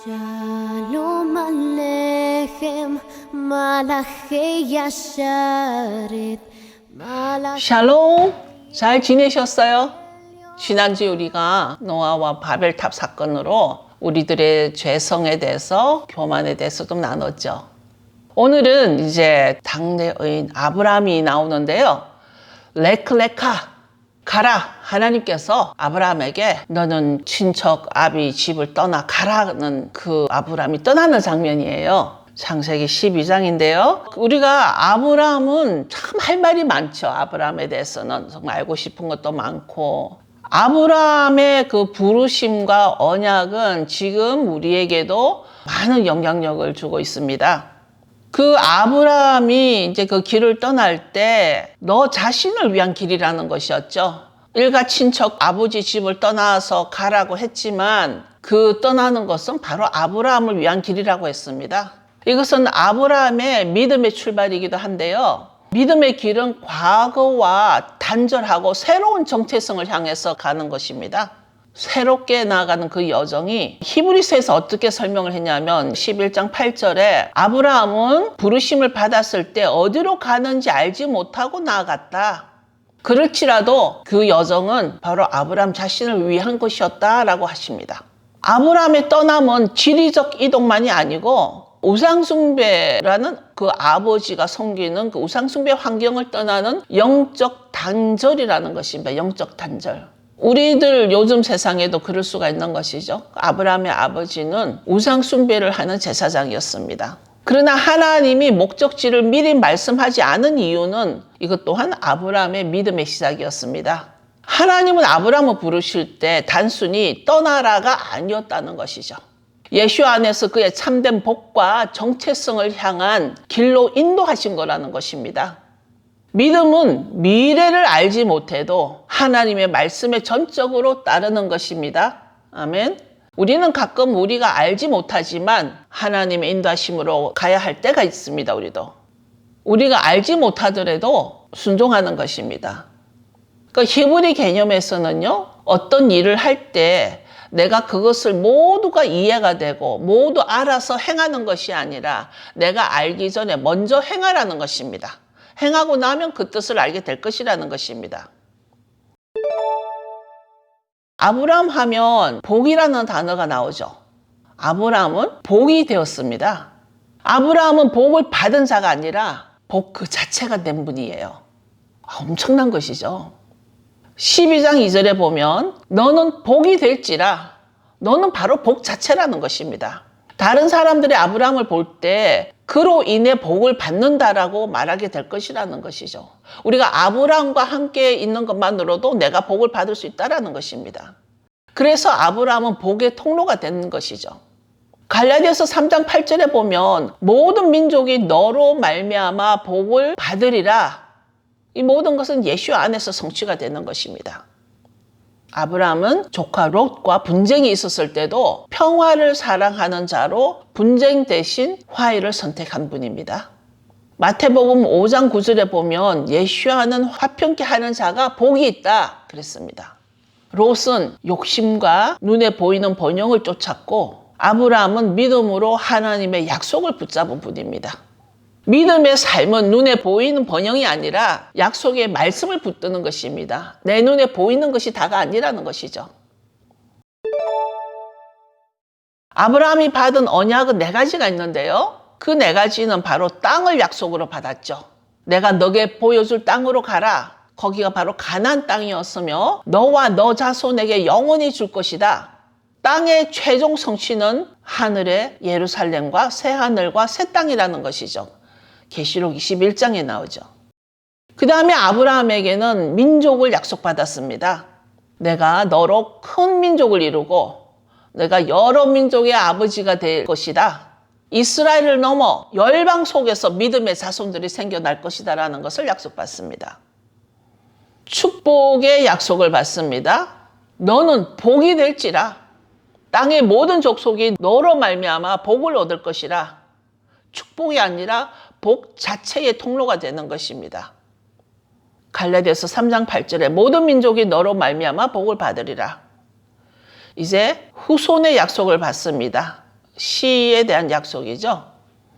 Shalom Aleichem, Malachei Yasharet, 샬롬, 잘 지내셨어요? 지난주에 우리가 노아와 바벨탑 사건으로 우리들의 죄성에 대해서, 교만에 대해서 좀 나눴죠. 오늘은 이제 당대 의인 아브라함이 나오는데요. 레카 가라. 하나님께서 아브라함에게 너는 친척 아비 집을 떠나 가라는 그 아브라함이 떠나는 장면이에요. 창세기 12장인데요. 우리가 아브라함은 참 할 말이 많죠. 아브라함에 대해서는 정말 알고 싶은 것도 많고, 아브라함의 그 부르심과 언약은 지금 우리에게도 많은 영향력을 주고 있습니다. 그 아브라함이 이제 그 길을 떠날 때 너 자신을 위한 길이라는 것이었죠. 일가 친척 아버지 집을 떠나서 가라고 했지만 그 떠나는 것은 바로 아브라함을 위한 길이라고 했습니다. 이것은 아브라함의 믿음의 출발이기도 한데요. 믿음의 길은 과거와 단절하고 새로운 정체성을 향해서 가는 것입니다. 새롭게 나아가는 그 여정이 히브리서에서 어떻게 설명을 했냐면 11장 8절에 아브라함은 부르심을 받았을 때 어디로 가는지 알지 못하고 나아갔다. 그럴지라도 그 여정은 바로 아브라함 자신을 위한 것이었다라고 하십니다. 아브라함의 떠남은 지리적 이동만이 아니고 우상숭배라는 그 아버지가 섬기는 그 우상숭배 환경을 떠나는 영적 단절이라는 것입니다. 영적 단절. 우리들 요즘 세상에도 그럴 수가 있는 것이죠. 아브라함의 아버지는 우상숭배를 하는 제사장이었습니다. 그러나 하나님이 목적지를 미리 말씀하지 않은 이유는 이것 또한 아브라함의 믿음의 시작이었습니다. 하나님은 아브라함을 부르실 때 단순히 떠나라가 아니었다는 것이죠. 예수 안에서 그의 참된 복과 정체성을 향한 길로 인도하신 거라는 것입니다. 믿음은 미래를 알지 못해도 하나님의 말씀에 전적으로 따르는 것입니다. 아멘. 우리는 가끔 우리가 알지 못하지만 하나님의 인도하심으로 가야 할 때가 있습니다. 우리가 알지 못하더라도 순종하는 것입니다. 그 히브리 개념에서는요, 어떤 일을 할 때 내가 그것을 모두가 이해가 되고 모두 알아서 행하는 것이 아니라 내가 알기 전에 먼저 행하라는 것입니다. 행하고 나면 그 뜻을 알게 될 것이라는 것입니다. 아브라함 하면 복이라는 단어가 나오죠. 아브라함은 복이 되었습니다. 아브라함은 복을 받은 자가 아니라 복 그 자체가 된 분이에요. 엄청난 것이죠. 12장 2절에 보면 너는 복이 될지라, 너는 바로 복 자체라는 것입니다. 다른 사람들이 아브라함을 볼 때 그로 인해 복을 받는다라고 말하게 될 것이라는 것이죠. 우리가 아브라함과 함께 있는 것만으로도 내가 복을 받을 수 있다는 것입니다. 그래서 아브라함은 복의 통로가 되는 것이죠. 갈라디아서 3장 8절에 보면 모든 민족이 너로 말미암아 복을 받으리라. 이 모든 것은 예수 안에서 성취가 되는 것입니다. 아브라함은 조카 롯과 분쟁이 있었을 때도 평화를 사랑하는 자로 분쟁 대신 화해를 선택한 분입니다. 마태복음 5장 9절에 보면 예수와는 화평케 하는 자가 복이 있다 그랬습니다. 롯은 욕심과 눈에 보이는 번영을 쫓았고 아브라함은 믿음으로 하나님의 약속을 붙잡은 분입니다. 믿음의 삶은 눈에 보이는 번영이 아니라 약속의 말씀을 붙드는 것입니다. 내 눈에 보이는 것이 다가 아니라는 것이죠. 아브라함이 받은 언약은 4가지가 있는데요. 그 4가지는 바로 땅을 약속으로 받았죠. 내가 너게 보여줄 땅으로 가라. 거기가 바로 가나안 땅이었으며 너와 너 자손에게 영원히 줄 것이다. 땅의 최종 성취는 하늘의 예루살렘과 새 하늘과 새 땅이라는 것이죠. 계시록 21장에 나오죠. 그 다음에 아브라함에게는 민족을 약속받았습니다. 내가 너로 큰 민족을 이루고 내가 여러 민족의 아버지가 될 것이다. 이스라엘을 넘어 열방 속에서 믿음의 자손들이 생겨날 것이다 라는 것을 약속받습니다. 축복의 약속을 받습니다. 너는 복이 될지라. 땅의 모든 족속이 너로 말미암아 복을 얻을 것이라. 축복이 아니라 복 자체의 통로가 되는 것입니다. 갈라디아서 3장 8절에 모든 민족이 너로 말미암아 복을 받으리라. 이제 후손의 약속을 받습니다. 시에 대한 약속이죠.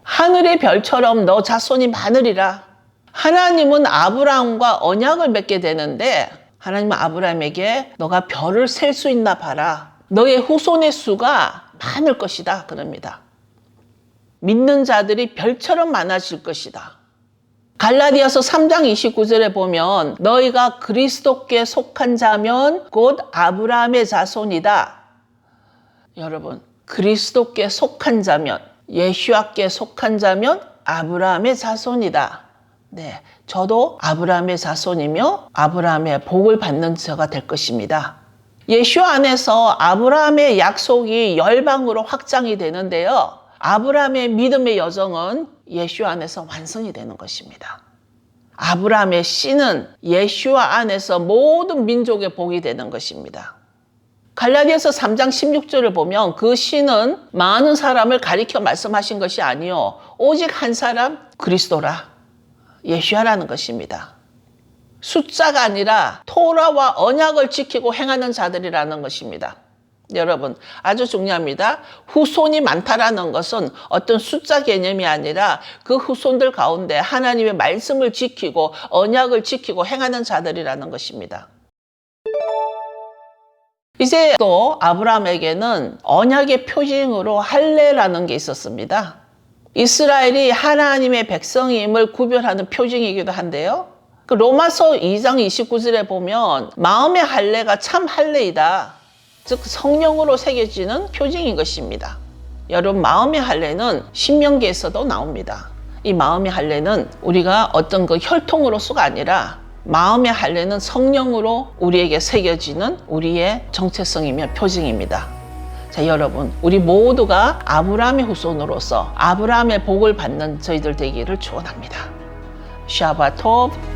하늘의 별처럼 너 자손이 많으리라. 하나님은 아브라함과 언약을 맺게 되는데 하나님은 아브라함에게 너가 별을 셀 수 있나 봐라. 너의 후손의 수가 많을 것이다. 그럽니다. 믿는 자들이 별처럼 많아질 것이다. 갈라디아서 3장 29절에 보면 너희가 그리스도께 속한 자면 곧 아브라함의 자손이다. 여러분, 그리스도께 속한 자면, 예수와께 속한 자면 아브라함의 자손이다. 네, 저도 아브라함의 자손이며 아브라함의 복을 받는 자가 될 것입니다. 예수 안에서 아브라함의 약속이 열방으로 확장이 되는데요. 아브라함의 믿음의 여정은 예수 안에서 완성이 되는 것입니다. 아브라함의 씨는 예수와 안에서 모든 민족의 복이 되는 것입니다. 갈라디아서 3장 16절을 보면 그 씨는 많은 사람을 가리켜 말씀하신 것이 아니요 오직 한 사람 그리스도라 예수라는 것입니다. 숫자가 아니라 토라와 언약을 지키고 행하는 자들이라는 것입니다. 여러분, 아주 중요합니다. 후손이 많다라는 것은 어떤 숫자 개념이 아니라 그 후손들 가운데 하나님의 말씀을 지키고 언약을 지키고 행하는 자들이라는 것입니다. 이제 또 아브라함에게는 언약의 표징으로 할례라는 게 있었습니다. 이스라엘이 하나님의 백성임을 구별하는 표징이기도 한데요. 그 로마서 2장 29절에 보면 마음의 할례가 참 할례이다. 즉 성령으로 새겨지는 표징인 것입니다. 여러분, 마음의 할례는 신명기에서도 나옵니다. 이 마음의 할례는 우리가 어떤 그 혈통으로서가 아니라 마음의 할례는 성령으로 우리에게 새겨지는 우리의 정체성이며 표징입니다. 자, 여러분, 우리 모두가 아브라함의 후손으로서 아브라함의 복을 받는 저희들 되기를 축원합니다. 샤바토브.